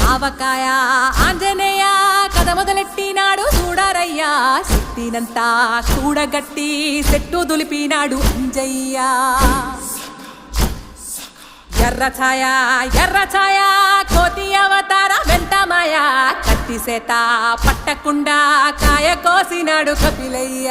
ఆవకాయ ఆంజనేయ కథ మొదలెట్టినాడు చూడరయ్యా శక్తినంతా కూడగట్టి చెట్టు దులిపినాడు అంజయ్య ఎర్ర ఛాయ కోతి అవతార వెంటమాయ కత్తి సేత పట్టకుండా కాయ కోసినాడు కపిలయ్య